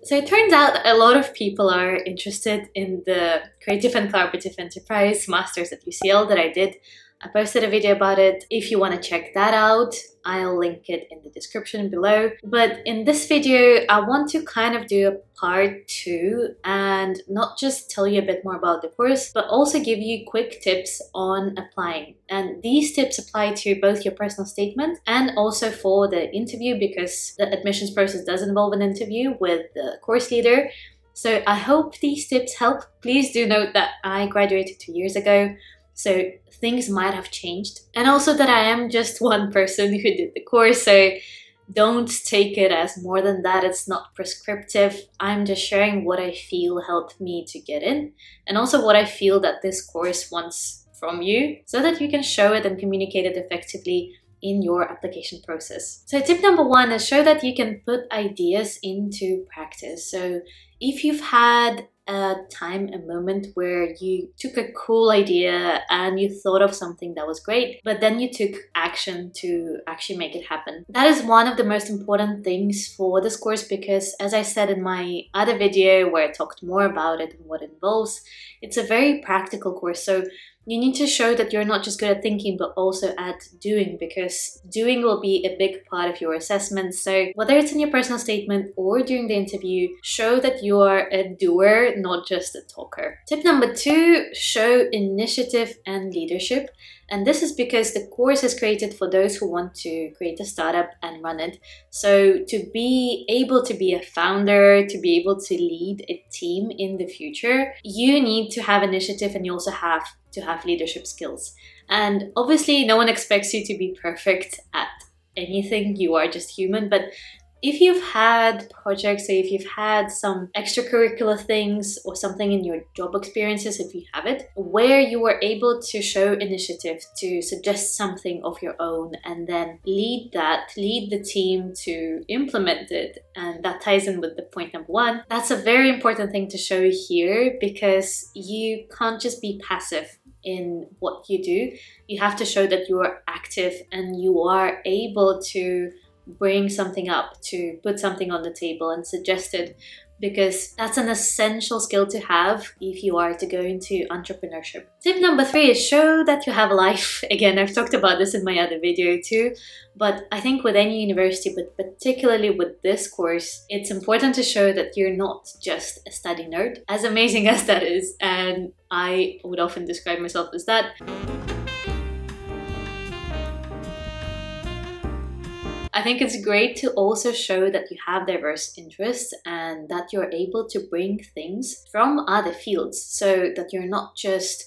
So it turns out a lot of people are interested in the Creative and Collaborative Enterprise Masters at UCL that I did. I posted a video about it. If you want to check that out, I'll link it in the description below. But in this video, I want to kind of do a part 2 and not just tell you a bit more about the course, but also give you quick tips on applying. And these tips apply to both your personal statement and also for the interview, because the admissions process does involve an interview with the course leader. So I hope these tips help. Please do note that I graduated 2 years ago, so things might have changed. And also that I am just one person who did the course, so don't take it as more than that. It's not prescriptive. I'm just sharing what I feel helped me to get in, and also what I feel that this course wants from you, so that you can show it and communicate it effectively in your application process. So tip number 1 is show that you can put ideas into practice. So if you've had a moment where you took a cool idea and you thought of something that was great, but then you took action to actually make it happen. That is one of the most important things for this course, because as I said in my other video where I talked more about it and what it involves, it's a very practical course. So you need to show that you're not just good at thinking, but also at doing, because doing will be a big part of your assessment. So whether it's in your personal statement or during the interview, show that you are a doer, not just a talker. Tip number 2, show initiative and leadership. And this is because the course is created for those who want to create a startup and run it. So to be able to be a founder, to be able to lead a team in the future, you need to have initiative, and you also have to have leadership skills. And obviously no one expects you to be perfect at anything. You are just human. But if you've had projects, or if you've had some extracurricular things or something in your job experiences, if you have it, where you were able to show initiative, to suggest something of your own and then lead the team to implement it, and that ties in with the point number 1, that's a very important thing to show here, because you can't just be passive in what you do. You have to show that you are active and you are able to bring something up, to put something on the table and suggest it, because that's an essential skill to have if you are to go into entrepreneurship. Tip number 3 is show that you have a life. Again, I've talked about this in my other video too, but I think with any university, but particularly with this course, it's important to show that you're not just a study nerd, as amazing as that is, and I would often describe myself as that. I think it's great to also show that you have diverse interests and that you're able to bring things from other fields, so that you're not just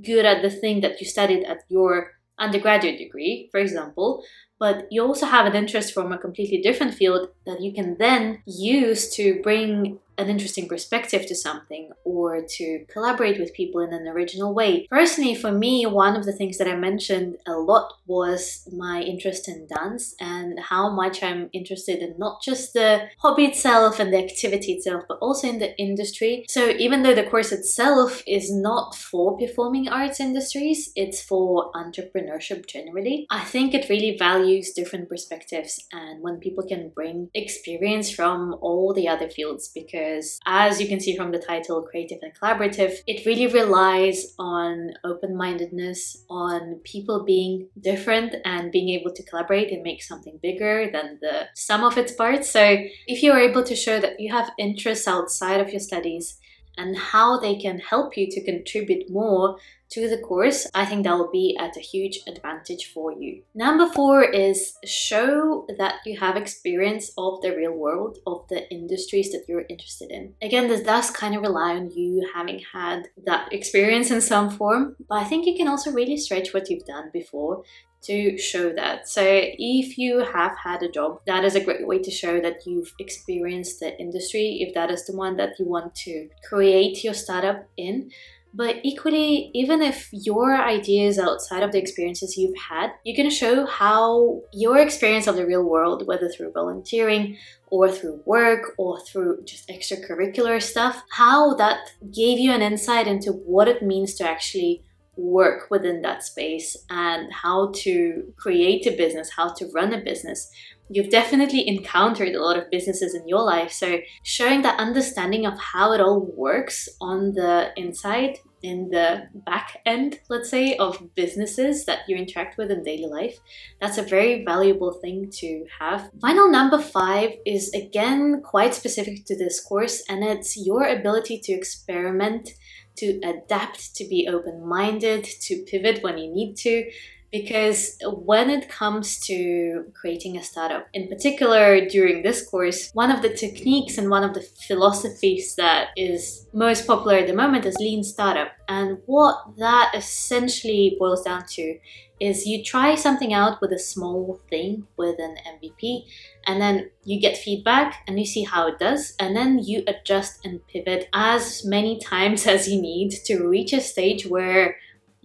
good at the thing that you studied at your undergraduate degree, for example, but you also have an interest from a completely different field that you can then use to bring an interesting perspective to something, or to collaborate with people in an original way. Personally, for me, one of the things that I mentioned a lot was my interest in dance, and how much I'm interested in not just the hobby itself and the activity itself, but also in the industry. So even though the course itself is not for performing arts industries, it's for entrepreneurship generally, I think it really values different perspectives, and when people can bring experience from all the other fields, because as you can see from the title, Creative and Collaborative, it really relies on open-mindedness, on people being different and being able to collaborate and make something bigger than the sum of its parts. So if you're able to show that you have interests outside of your studies and how they can help you to contribute more to the course, I think that will be at a huge advantage for you. Number 4 is show that you have experience of the real world, of the industries that you're interested in. Again, this does kind of rely on you having had that experience in some form, but I think you can also really stretch what you've done before to show that. So if you have had a job, that is a great way to show that you've experienced the industry, if that is the one that you want to create your startup in. But equally, even if your idea is outside of the experiences you've had, you can show how your experience of the real world, whether through volunteering or through work or through just extracurricular stuff, how that gave you an insight into what it means to actually work within that space and how to create a business, how to run a business. you've definitely encountered a lot of businesses in your life. So showing that understanding of how it all works on the inside, in the back end, let's say, of businesses that you interact with in daily life, that's a very valuable thing to have. Final number 5 is again quite specific to this course, and it's your ability to experiment, to adapt, to be open-minded, to pivot when you need to. Because when it comes to creating a startup, in particular during this course, one of the techniques and one of the philosophies that is most popular at the moment is lean startup. And what that essentially boils down to is you try something out with a small thing, with an MVP, and then you get feedback and you see how it does, and then you adjust and pivot as many times as you need to reach a stage where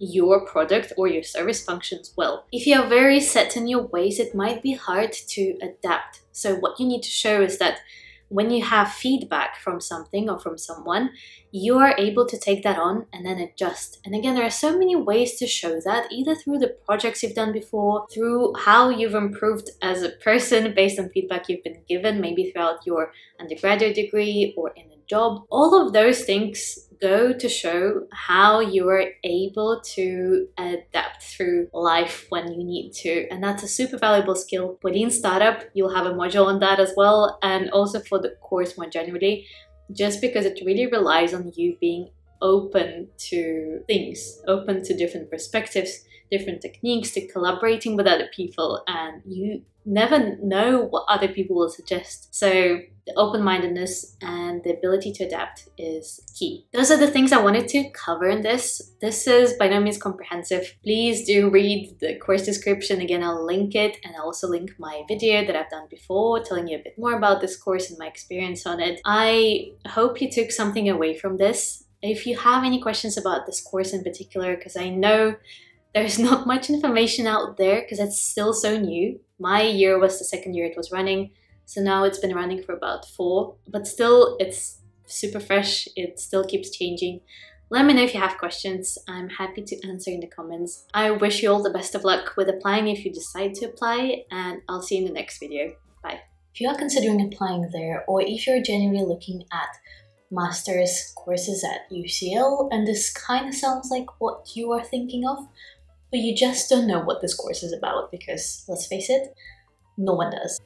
your product or your service functions well. If you are very set in your ways, it might be hard to adapt. So what you need to show is that when you have feedback from something or from someone, you are able to take that on and then adjust. And again, there are so many ways to show that, either through the projects you've done before, through how you've improved as a person based on feedback you've been given, maybe throughout your undergraduate degree or in a job. All of those things go to show how you are able to adapt through life when you need to. And that's a super valuable skill. Within startup, you'll have a module on that as well, and also for the course more generally, just because it really relies on you being open to things, open to different perspectives, different techniques, to collaborating with other people, and you never know what other people will suggest. So the open-mindedness and the ability to adapt is key. Those are the things I wanted to cover in this. This is by no means comprehensive. Please do read the course description. Again, I'll link it, and I'll also link my video that I've done before telling you a bit more about this course and my experience on it. I hope you took something away from this. If you have any questions about this course in particular, because I know there's not much information out there because it's still so new. My year was the second year it was running, so now it's been running for about 4, but still it's super fresh. It still keeps changing. Let me know if you have questions. I'm happy to answer in the comments. I wish you all the best of luck with applying if you decide to apply, and I'll see you in the next video. Bye. If you are considering applying there, or if you're genuinely looking at master's courses at UCL and this kind of sounds like what you are thinking of, but you just don't know what this course is about, because let's face it, no one does.